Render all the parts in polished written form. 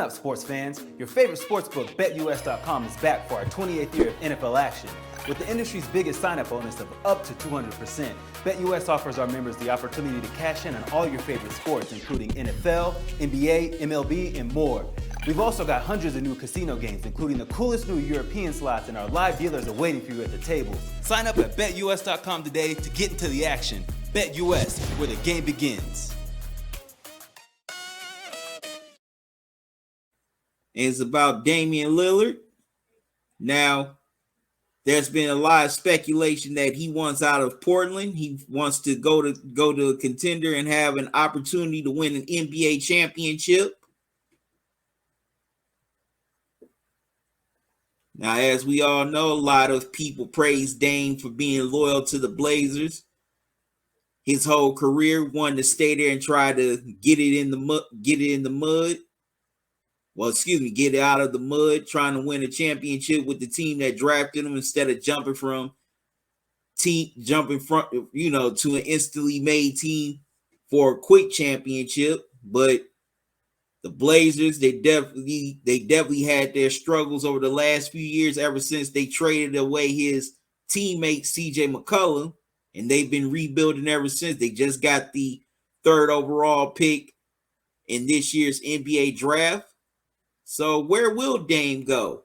Listen up, sports fans. Your favorite sportsbook, BetUS.com, is back for our 28th year of NFL action. With the industry's biggest sign-up bonus of up to 200%, BetUS offers our members the opportunity to cash in on all your favorite sports, including NFL, NBA, MLB, and more. We've also got hundreds of new casino games, including the coolest new European slots, and our live dealers are waiting for you at the tables. Sign up at BetUS.com today to get into the action. BetUS, where the game begins. It's about Damian Lillard. Now, there's been a lot of speculation that he wants out of Portland. He wants to go to a contender and have an opportunity to win an NBA championship. Now, as we all know, a lot of people praise Dame for being loyal to the Blazers. His whole career, wanted to stay there and try to get it in the mud. Get it out of the mud, trying to win a championship with the team that drafted him instead of jumping from to an instantly made team for a quick championship. But the Blazers, they definitely had their struggles over the last few years, ever since they traded away his teammate CJ McCollum, and they've been rebuilding ever since. They just got the 3rd overall pick in this year's NBA draft. So where will Dame go?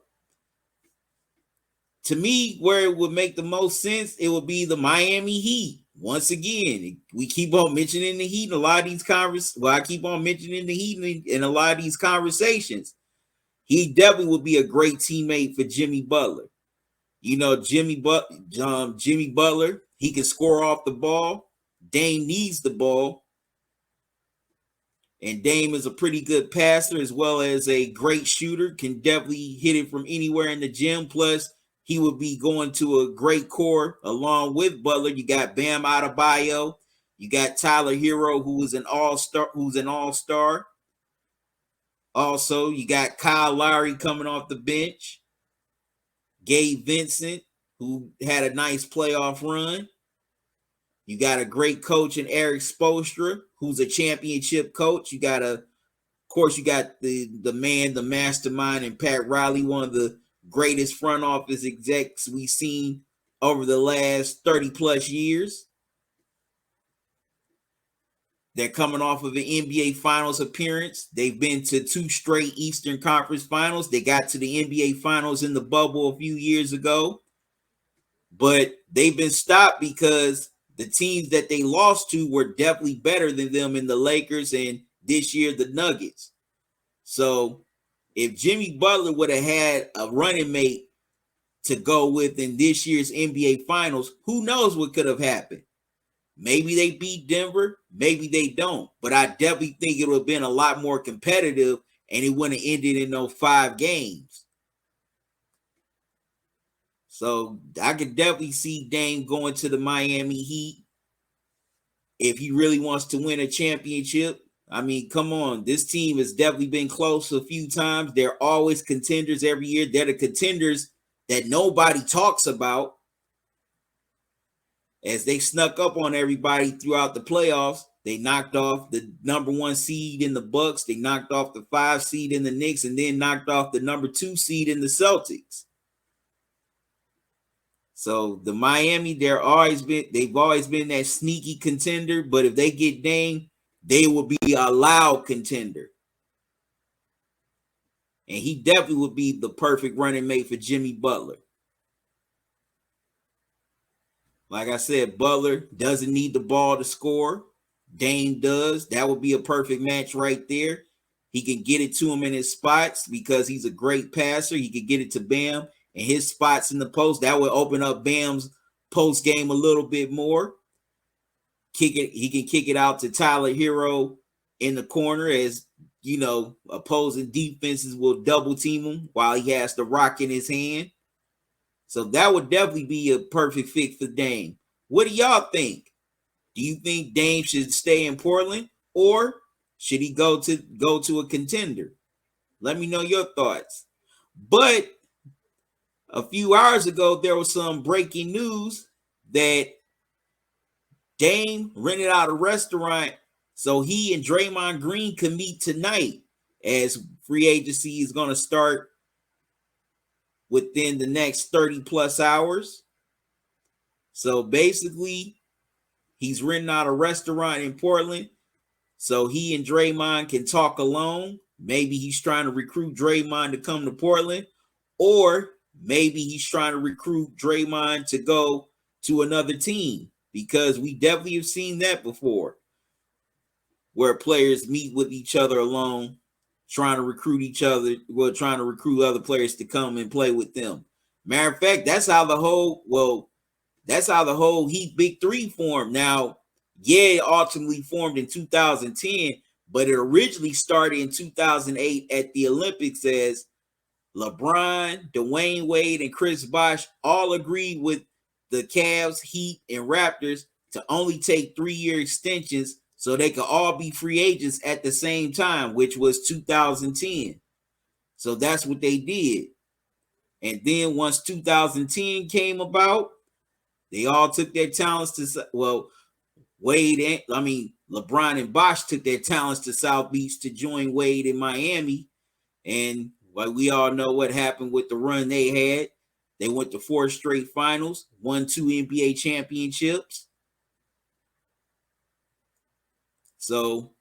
To me, where it would make the most sense, it would be the Miami Heat. Once again, we keep on mentioning the Heat in a lot of these I keep on mentioning the Heat in a lot of these conversations. He definitely would be a great teammate for Jimmy Butler. You know, Jimmy Butler, he can score off the ball. Dame needs the ball. And Dame is a pretty good passer as well as a great shooter, can definitely hit it from anywhere in the gym. Plus, he would be going to a great core along with Butler. You got Bam Adebayo. You got Tyler Hero, who's an all-star. Also, you got Kyle Lowry coming off the bench. Gabe Vincent, who had a nice playoff run. You got a great coach in Eric Spoelstra, who's a championship coach. You got the man, the mastermind, and Pat Riley, one of the greatest front office execs we've seen over the last 30 plus years. They're coming off of an NBA Finals appearance. They've been to 2 straight Eastern Conference Finals. They got to the NBA Finals in the bubble a few years ago, but they've been stopped because the teams that they lost to were definitely better than them in the Lakers and this year the Nuggets. So if Jimmy Butler would have had a running mate to go with in this year's NBA Finals, who knows what could have happened? Maybe they beat Denver, maybe they don't. But I definitely think it would have been a lot more competitive and it wouldn't have ended in those 5 games. So I could definitely see Dame going to the Miami Heat if he really wants to win a championship. I mean, come on. This team has definitely been close a few times. They're always contenders every year. They're the contenders that nobody talks about, as they snuck up on everybody throughout the playoffs. They knocked off the number 1 seed in the Bucks. They knocked off the 5 seed in the Knicks, and then knocked off the number 2 seed in the Celtics. So the Miami, they've always been that sneaky contender, but if they get Dame, they will be a loud contender. And he definitely would be the perfect running mate for Jimmy Butler. Like I said, Butler doesn't need the ball to score. Dame does. That would be a perfect match right there. He can get it to him in his spots because he's a great passer. He can get it to Bam and his spots in the post. That would open up Bam's post game a little bit more. He can kick it out to Tyler Hero in the corner, as you know, opposing defenses will double team him while he has the rock in his hand. So that would definitely be a perfect fit for Dame. What do y'all think? Do you think Dame should stay in Portland, or should he go to a contender? Let me know your thoughts. But a few hours ago, there was some breaking news that Dame rented out a restaurant so he and Draymond Green could meet tonight as free agency is going to start within the next 30 plus hours. So basically, he's renting out a restaurant in Portland so he and Draymond can talk alone. Maybe he's trying to recruit Draymond to come to Portland, or maybe he's trying to recruit Draymond to go to another team, because we definitely have seen that before, where players meet with each other alone, trying to recruit each other, trying to recruit other players to come and play with them. Matter of fact, that's how the whole Heat Big Three formed. Now, yeah, it ultimately formed in 2010, but it originally started in 2008 at the Olympics as LeBron, Dwayne Wade, and Chris Bosh all agreed with the Cavs, Heat, and Raptors to only take 3-year extensions so they could all be free agents at the same time, which was 2010. So that's what they did. And then once 2010 came about, they all took their talents to, LeBron and Bosh took their talents to South Beach to join Wade in Miami. And like we all know what happened with the run they had. They went to 4 straight finals, won 2 NBA championships. So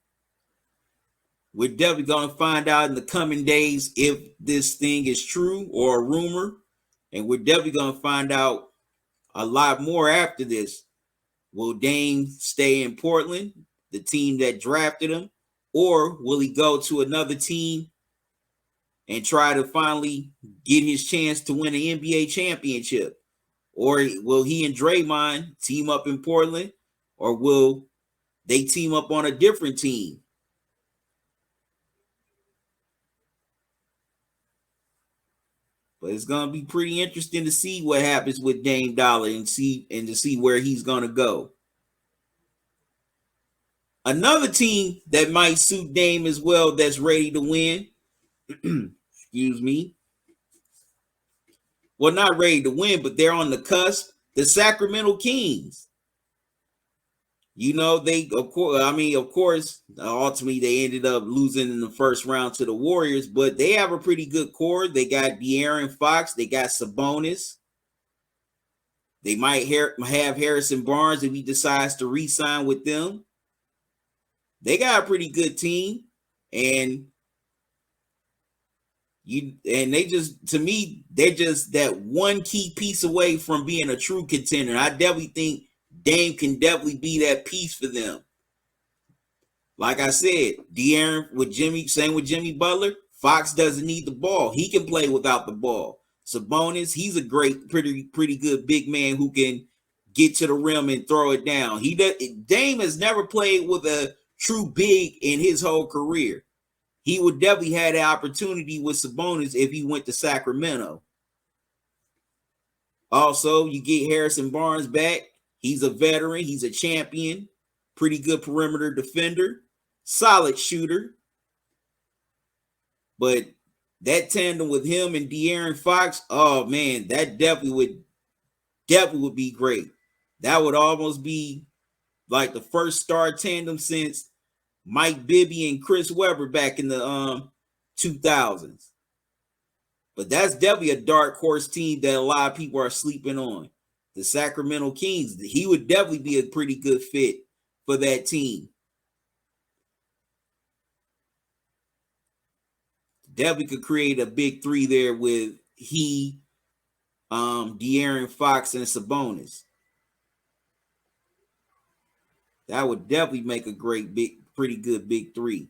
we're definitely going to find out in the coming days if this thing is true or a rumor. And we're definitely going to find out a lot more after this. Will Dame stay in Portland, the team that drafted him, or will he go to another team and try to finally get his chance to win an NBA championship? Or will he and Draymond team up in Portland, or will they team up on a different team? But it's going to be pretty interesting to see what happens with Dame Dollar and to see where he's going to go. Another team that might suit Dame as well that's ready to win, excuse me. Well, not ready to win, but they're on the cusp. The Sacramento Kings. You know, of course, ultimately they ended up losing in the first round to the Warriors, but they have a pretty good core. They got De'Aaron Fox, they got Sabonis. They might have Harrison Barnes if he decides to re-sign with them. They got a pretty good team, and they just, to me, they're just that one key piece away from being a true contender. I definitely think Dame can definitely be that piece for them. Like I said, De'Aaron with Jimmy Butler. Fox doesn't need the ball. He can play without the ball. Sabonis, he's a great, pretty good big man who can get to the rim and throw it down. Dame has never played with a true big in his whole career. He would definitely have the opportunity with Sabonis if he went to Sacramento. Also, you get Harrison Barnes back. He's a veteran. He's a champion. Pretty good perimeter defender. Solid shooter. But that tandem with him and De'Aaron Fox, oh man, that definitely would be great. That would almost be like the first star tandem since Mike Bibby and Chris Webber back in the 2000s. But that's definitely a dark horse team that a lot of people are sleeping on. The Sacramento Kings. He would definitely be a pretty good fit for that team. Definitely could create a big three there with De'Aaron Fox, and Sabonis. That would definitely make a pretty good big three.